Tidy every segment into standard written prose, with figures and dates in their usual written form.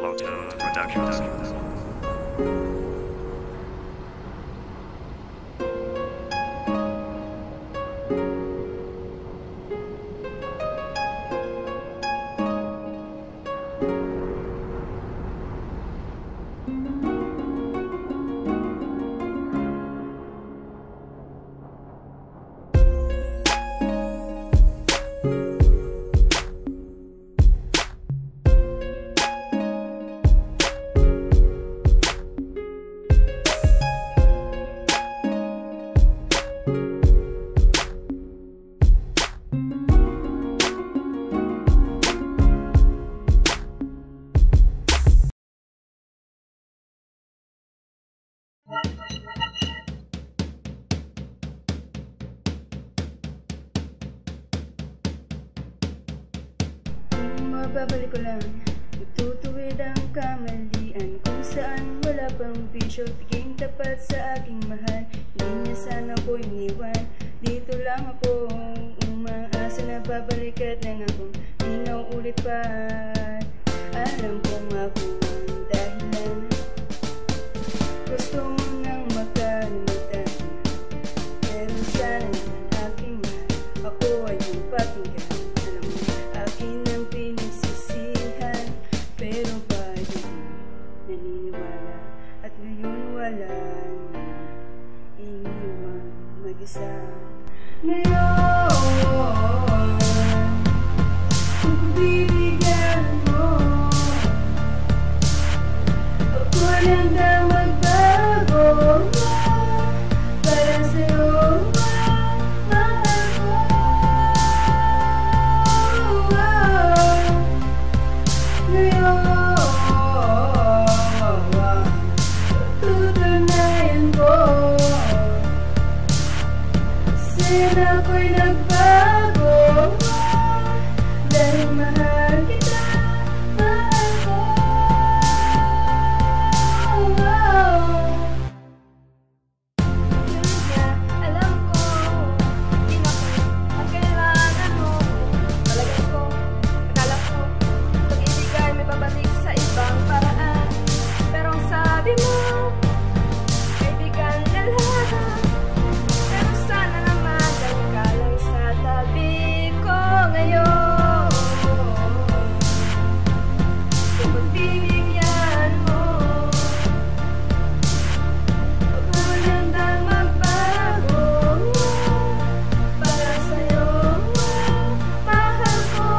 Slow Tune Productions. Mababalik ko lang, itutuwid ang kamalian kung saan wala pang bisyo, tiging tapat sa aking mahal. Hindi niya sana ko iniwan, dito lang ako umaasa na babalik at nang akong di na ulit pa. Alam kong ako ang dahilan, gusto mo nang makalimutan, pero sana naman aking mahal, ako ay yung pakinggan. Alam mo, akin ang pinagsisihan, pero bakit naniniwala at ngayon wala na, iniwan mag-isa. Ngayon kung bibigyan mo, ako nang magbago para sa'yo, mahal ko. Ngayon tutunayan ko, sila ko'y nagbago dahil mahal kita, mahal ko. Alam ko, di na ko magkailangan mo. Palagay ko, akala ko, pag-ibig ay may babalik sa ibang paraan. Pero ang sabi mo, kaibigan na lang. Pero sana naman dahil ka lang sa tabi ko ngayon. Kung magbibigyan mo, ako handang magbago para sa'yo, mahal ko.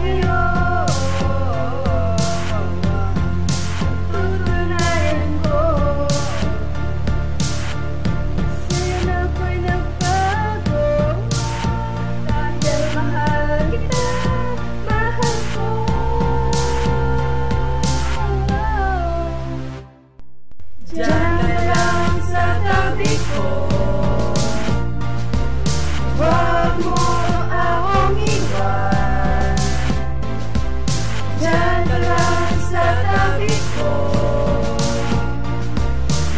Ngayon tutunayan ko, sila ko'y nagbago dahil mahal kita, mahal ko. Diyan ka lang sa tabi ko, huwag mo akong iwan. Diyan ka lang sa tabi ko,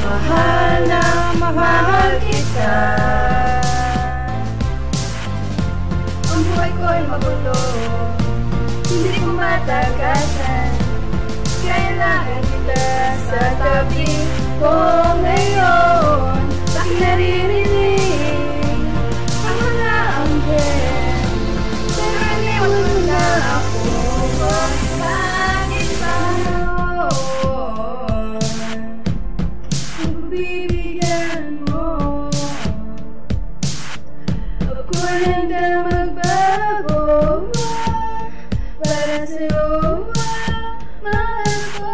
mahal na mahal kita. Ang buhay ko'y magulo, hindi ko matagasan. Kailangan kita sa tabi ko ngayon. Bakit naririnig ang mga anghel, pero iniwan mo na ako mag-isa noon. Kung bibigyan mo, ako handang magbago para sa'yo, mahal ko.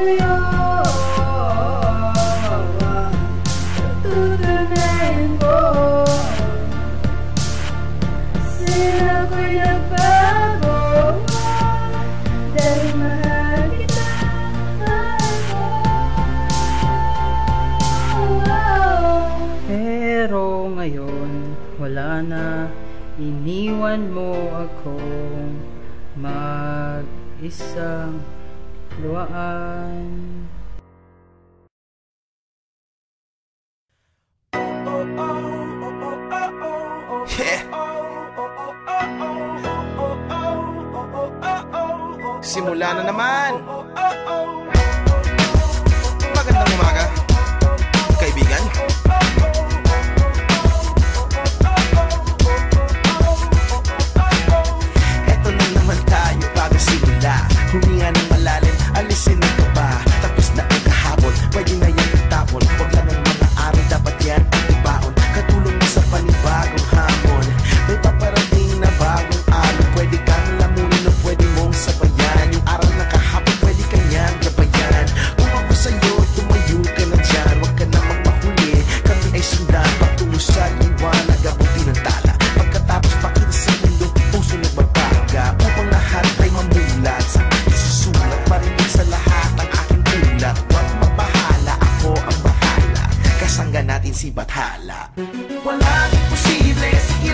Ngayon tutunayan ko, sila ko'y nagbago dahil mahal kita, mahal ko. Pero ngayon wala na, iniwan mo akong mag-isang luwaan. Yeah. Simula na naman. Magandang umaga, kaibigan. Eto na naman tayo bago simula. Huminga ng malalim, alisin ang kaba. Tapos na ang kahapon, pwede na yan itapon. Huwag lang ang mga araw, dapat yan ang ibaon. Katulong mo sa panibagong hamon. May paparating na bagong araw. Pwede kang lamunin o pwede mong sabayan. Yung araw na kahapon, pwede kanyang gabayan. Kung ako sa'yo, tumayo ka na dyan. Huwag ka namang mahuli, kami ay sundan. Patungo sa liwanag, abuti ng tala. Pagkatapos pakita sa mundo, puso nagbabaga. Upang lahat ay mamulat sa aking susulat. Marinig sa lahat ang aking ulat. Huwag mabahala, ako ang bahala. Kasangga natin si Bathala. Walang imposible, sige